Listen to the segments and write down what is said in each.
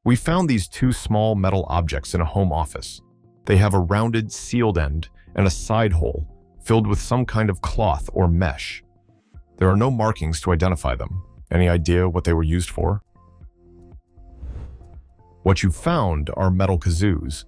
We found these two small metal objects in a home office. They have a rounded, sealed end and a side hole filled with some kind of cloth or mesh. There are no markings to identify them. Any idea what they were used for? What you found are metal kazoos,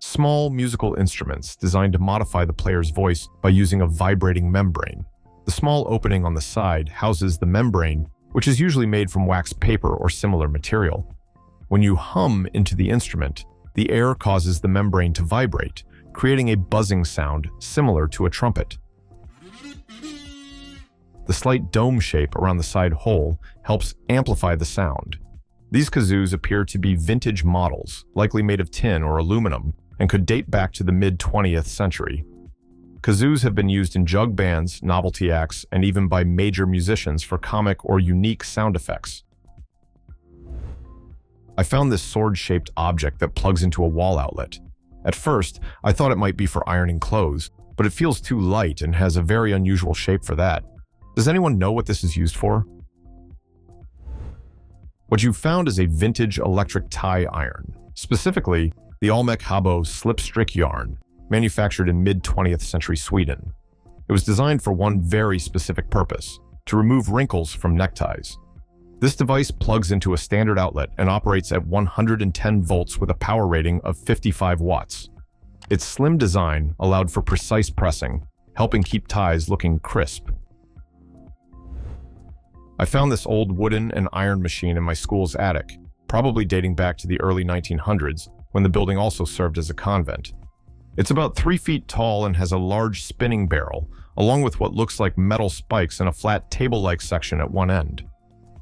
small musical instruments designed to modify the player's voice by using a vibrating membrane. The small opening on the side houses the membrane, which is usually made from wax paper or similar material. When you hum into the instrument, the air causes the membrane to vibrate, creating a buzzing sound similar to a trumpet. The slight dome shape around the side hole helps amplify the sound. These kazoos appear to be vintage models, likely made of tin or aluminum, and could date back to the mid-20th century. Kazoos have been used in jug bands, novelty acts, and even by major musicians for comic or unique sound effects. I found this sword-shaped object that plugs into a wall outlet. At first, I thought it might be for ironing clothes, but it feels too light and has a very unusual shape for that. Does anyone know what this is used for? What you found is a vintage electric tie iron, specifically the Almek Habo slipstrick yarn, manufactured in mid-20th century Sweden. It was designed for one very specific purpose: to remove wrinkles from neckties. This device plugs into a standard outlet and operates at 110 volts with a power rating of 55 watts. Its slim design allowed for precise pressing, helping keep ties looking crisp. I found this old wooden and iron machine in my school's attic, probably dating back to the early 1900s, when the building also served as a convent. It's about 3 feet tall and has a large spinning barrel, along with what looks like metal spikes and a flat table-like section at one end.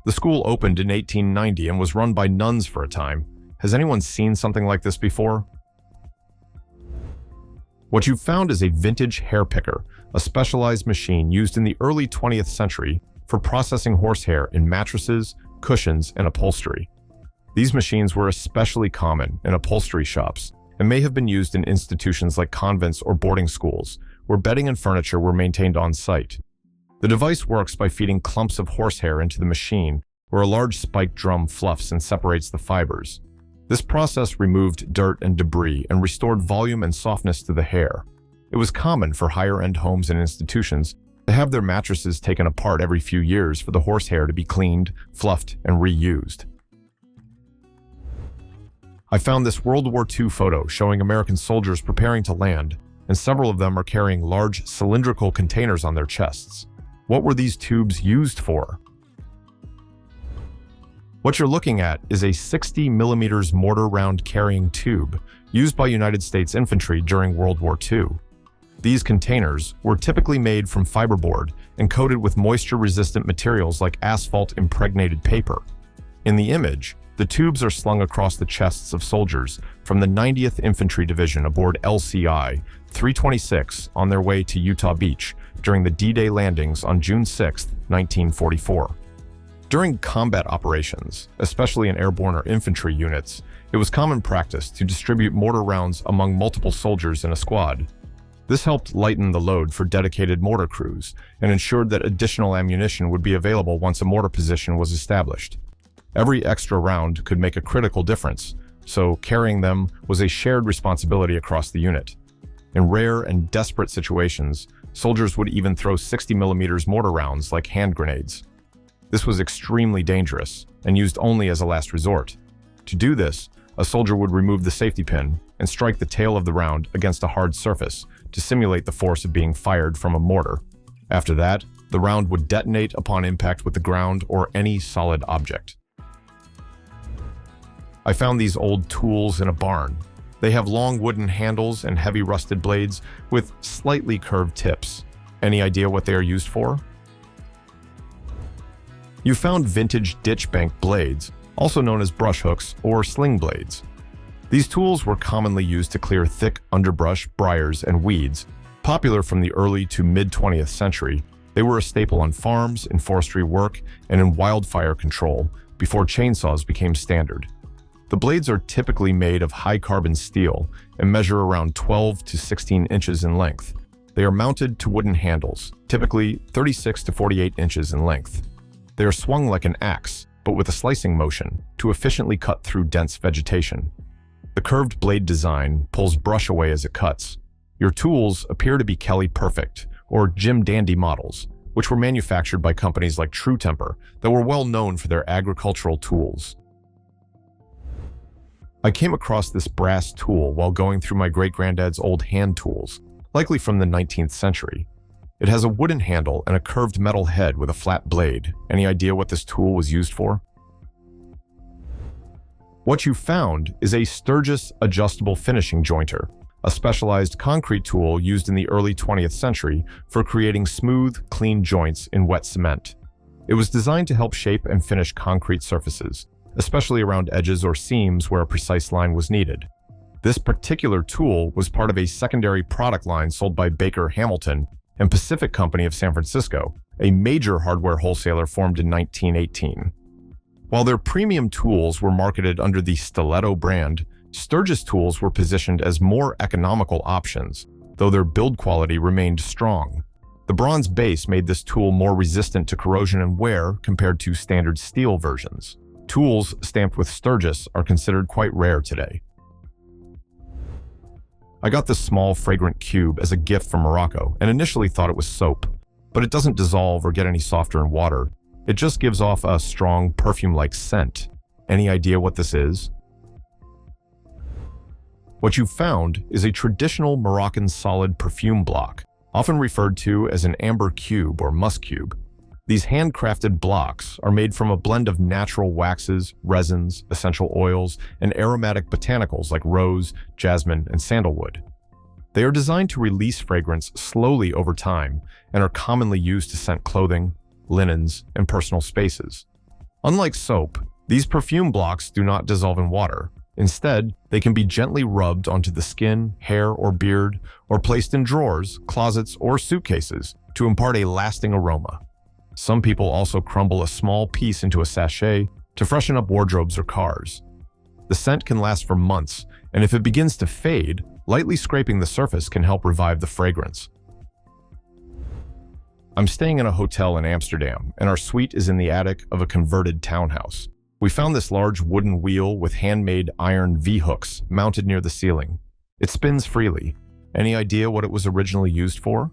The school opened in 1890 and was run by nuns for a time. Has anyone seen something like this before? What you've found is a vintage hair picker, a specialized machine used in the early 20th century for processing horsehair in mattresses, cushions, and upholstery. These machines were especially common in upholstery shops and may have been used in institutions like convents or boarding schools, where bedding and furniture were maintained on site. The device works by feeding clumps of horsehair into the machine, where a large spiked drum fluffs and separates the fibers. This process removed dirt and debris and restored volume and softness to the hair. It was common for higher-end homes and institutions to have their mattresses taken apart every few years for the horsehair to be cleaned, fluffed, and reused. I found this World War II photo showing American soldiers preparing to land, and several of them are carrying large cylindrical containers on their chests. What were these tubes used for? What you're looking at is a 60 millimeters mortar round carrying tube used by United States infantry during World War II. These containers were typically made from fiberboard and coated with moisture-resistant materials like asphalt-impregnated paper. In the image, the tubes are slung across the chests of soldiers from the 90th Infantry Division aboard LCI 326 on their way to Utah Beach during the D-Day landings on June 6, 1944. During combat operations, especially in airborne or infantry units, it was common practice to distribute mortar rounds among multiple soldiers in a squad. This helped lighten the load for dedicated mortar crews and ensured that additional ammunition would be available once a mortar position was established. Every extra round could make a critical difference, so carrying them was a shared responsibility across the unit. In rare and desperate situations, soldiers would even throw 60 millimeters mortar rounds like hand grenades. This was extremely dangerous and used only as a last resort. To do this, a soldier would remove the safety pin and strike the tail of the round against a hard surface to simulate the force of being fired from a mortar. After that, the round would detonate upon impact with the ground or any solid object. I found these old tools in a barn. They have long wooden handles and heavy rusted blades with slightly curved tips. Any idea what they are used for? You found vintage ditch bank blades, also known as brush hooks or sling blades. These tools were commonly used to clear thick underbrush, briars, and weeds. Popular from the early to mid-20th century, they were a staple on farms, in forestry work, and in wildfire control before chainsaws became standard. The blades are typically made of high-carbon steel and measure around 12 to 16 inches in length. They are mounted to wooden handles, typically 36 to 48 inches in length. They are swung like an axe, but with a slicing motion to efficiently cut through dense vegetation. The curved blade design pulls brush away as it cuts. Your tools appear to be Kelly Perfect or Jim Dandy models, which were manufactured by companies like True Temper that were well known for their agricultural tools. I came across this brass tool while going through my great-granddad's old hand tools, likely from the 19th century. It has a wooden handle and a curved metal head with a flat blade. Any idea what this tool was used for? What you found is a Sturgis adjustable finishing jointer, a specialized concrete tool used in the early 20th century for creating smooth, clean joints in wet cement. It was designed to help shape and finish concrete surfaces, especially around edges or seams where a precise line was needed. This particular tool was part of a secondary product line sold by Baker Hamilton and Pacific Company of San Francisco, a major hardware wholesaler formed in 1918. While their premium tools were marketed under the Stiletto brand, Sturgis tools were positioned as more economical options, though their build quality remained strong. The bronze base made this tool more resistant to corrosion and wear compared to standard steel versions. Tools stamped with Sturgis are considered quite rare today. I got this small Fragrant cube as a gift from Morocco and initially thought it was soap, but it doesn't dissolve or get any softer in water. It just gives off a strong perfume-like scent. Any idea what this is? What you found is a traditional Moroccan solid perfume block, often referred to as an amber cube or musk cube. These handcrafted blocks are made from a blend of natural waxes, resins, essential oils, and aromatic botanicals like rose, jasmine, and sandalwood. They are designed to release fragrance slowly over time and are commonly used to scent clothing, linens, and personal spaces. Unlike soap, these perfume blocks do not dissolve in water. Instead, they can be gently rubbed onto the skin, hair, or beard, or placed in drawers, closets, or suitcases to impart a lasting aroma. Some people also crumble a small piece into a sachet to freshen up wardrobes or cars. The scent can last for months, and if it begins to fade, lightly scraping the surface can help revive the fragrance. I'm staying in a hotel in Amsterdam, and our suite is in the attic of a converted townhouse. We found this large wooden wheel with handmade iron V-hooks mounted near the ceiling. It spins freely. Any idea what it was originally used for?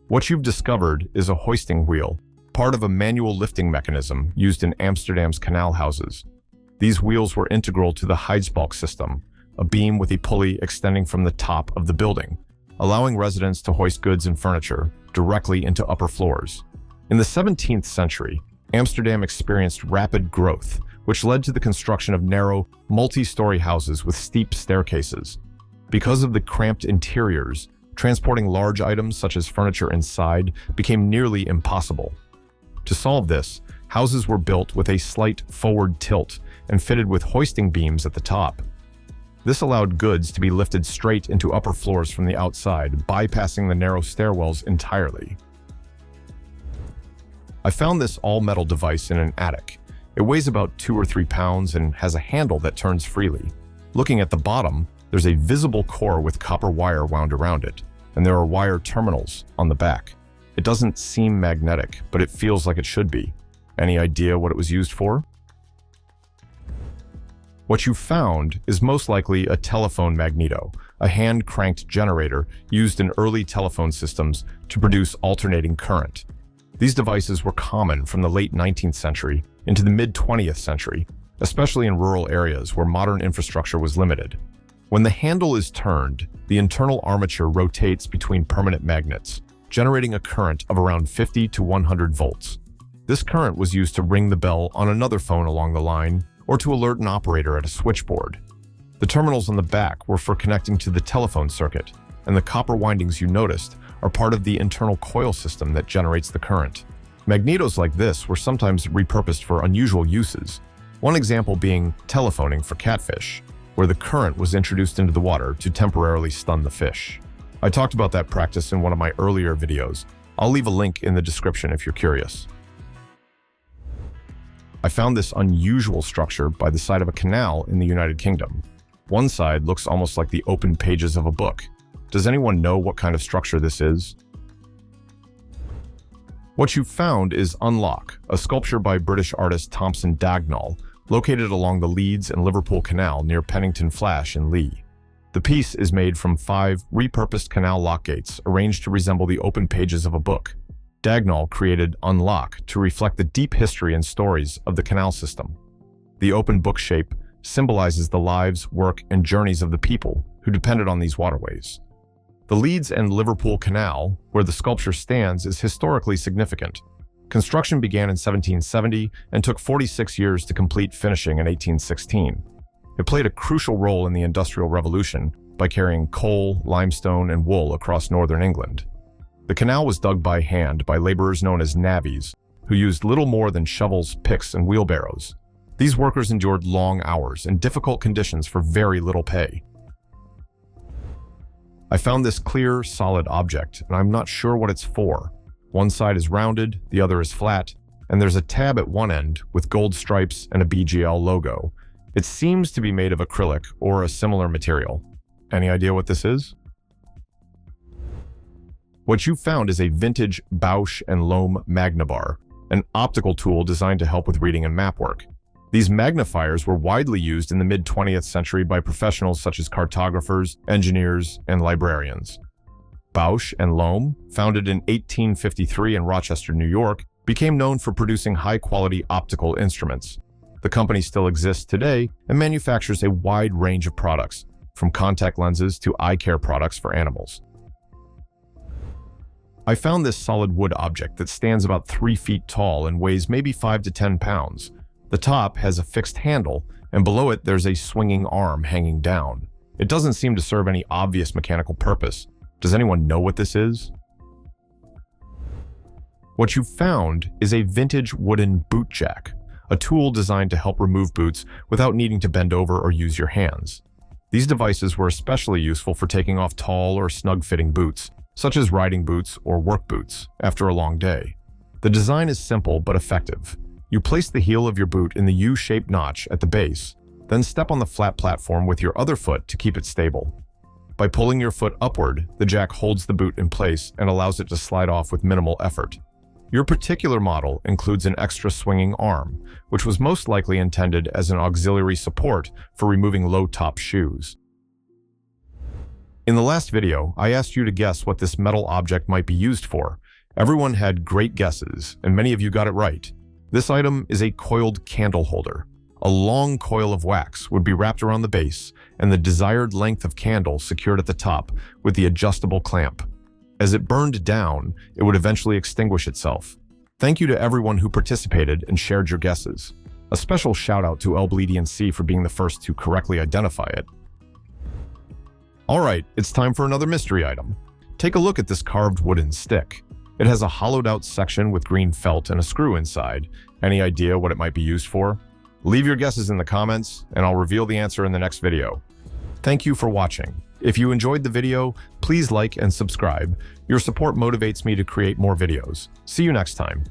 What you've discovered is a hoisting wheel, part of a manual lifting mechanism used in Amsterdam's canal houses. These wheels were integral to the Heidsbalk system, a beam with a pulley extending from the top of the building, allowing residents to hoist goods and furniture directly into upper floors. In the 17th century, Amsterdam experienced rapid growth, which led to the construction of narrow, multi-story houses with steep staircases. Because of the cramped interiors, transporting large items such as furniture inside became nearly impossible. To solve this, houses were built with a slight forward tilt and fitted with hoisting beams at the top. This allowed goods to be lifted straight into upper floors from the outside, bypassing the narrow stairwells entirely. I found this all-metal device in an attic. It weighs about 2 or 3 pounds and has a handle that turns freely. Looking at the bottom, there's a visible core with copper wire wound around it, and there are wire terminals on the back. It doesn't seem magnetic, but it feels like it should be. Any idea what it was used for? What you found is most likely a telephone magneto, a hand-cranked generator used in early telephone systems to produce alternating current. These devices were common from the late 19th century into the mid-20th century, especially in rural areas where modern infrastructure was limited. When the handle is turned, the internal armature rotates between permanent magnets, generating a current of around 50 to 100 volts. This current was used to ring the bell on another phone along the line or to alert an operator at a switchboard. The terminals on the back were for connecting to the telephone circuit, and the copper windings you noticed are part of the internal coil system that generates the current. Magnetos like this were sometimes repurposed for unusual uses, one example being telephoning for catfish, where the current was introduced into the water to temporarily stun the fish. I talked about that practice in one of my earlier videos. I'll leave a link in the description if you're curious. I found this unusual structure by the side of a canal in the United Kingdom. One side looks almost like the open pages of a book. Does anyone know what kind of structure this is? What you found is Unlock, a sculpture by British artist Thompson Dagnall, located along the Leeds and Liverpool Canal near Pennington Flash in Lee. The piece is made from 5 repurposed canal lock gates arranged to resemble the open pages of a book. Dagnall created Unlock to reflect the deep history and stories of the canal system. The open book shape symbolizes the lives, work, and journeys of the people who depended on these waterways. The Leeds and Liverpool Canal, where the sculpture stands, is historically significant. Construction began in 1770 and took 46 years to complete, finishing in 1816. It played a crucial role in the Industrial Revolution by carrying coal, limestone, and wool across northern England. The canal was dug by hand by laborers known as navvies, who used little more than shovels, picks, and wheelbarrows. These workers endured long hours and difficult conditions for very little pay. I found this clear, solid object, and I'm not sure what it's for. One side is rounded, the other is flat, and there's a tab at one end with gold stripes and a BGL logo. It seems to be made of acrylic or a similar material. Any idea what this is? What you found is a vintage Bausch & Lomb magnibar, an optical tool designed to help with reading and map work. These magnifiers were widely used in the mid-20th century by professionals such as cartographers, engineers, and librarians. Bausch & Lomb, founded in 1853 in Rochester, New York, became known for producing high-quality optical instruments. The company still exists today and manufactures a wide range of products, from contact lenses to eye care products for animals. I found this solid wood object that stands about 3 feet tall and weighs maybe 5 to 10 pounds. The top has a fixed handle, and below it there's a swinging arm hanging down. It doesn't seem to serve any obvious mechanical purpose. Does anyone know what this is? What you found is a vintage wooden boot jack, a tool designed to help remove boots without needing to bend over or use your hands. These devices were especially useful for taking off tall or snug-fitting boots, such as riding boots or work boots, after a long day. The design is simple but effective. You place the heel of your boot in the U-shaped notch at the base, then step on the flat platform with your other foot to keep it stable. By pulling your foot upward, the jack holds the boot in place and allows it to slide off with minimal effort. Your particular model includes an extra swinging arm, which was most likely intended as an auxiliary support for removing low-top shoes. In the last video, I asked you to guess what this metal object might be used for. Everyone had great guesses, and many of you got it right. This item is a coiled candle holder. A long coil of wax would be wrapped around the base and the desired length of candle secured at the top with the adjustable clamp. As it burned down, it would eventually extinguish itself. Thank you to everyone who participated and shared your guesses. A special shout out to LBDNC for being the first to correctly identify it. Alright, it's time for another mystery item. Take a look at this carved wooden stick. It has a hollowed-out section with green felt and a screw inside. Any idea what it might be used for? Leave your guesses in the comments, and I'll reveal the answer in the next video. Thank you for watching. If you enjoyed the video, please like and subscribe. Your support motivates me to create more videos. See you next time.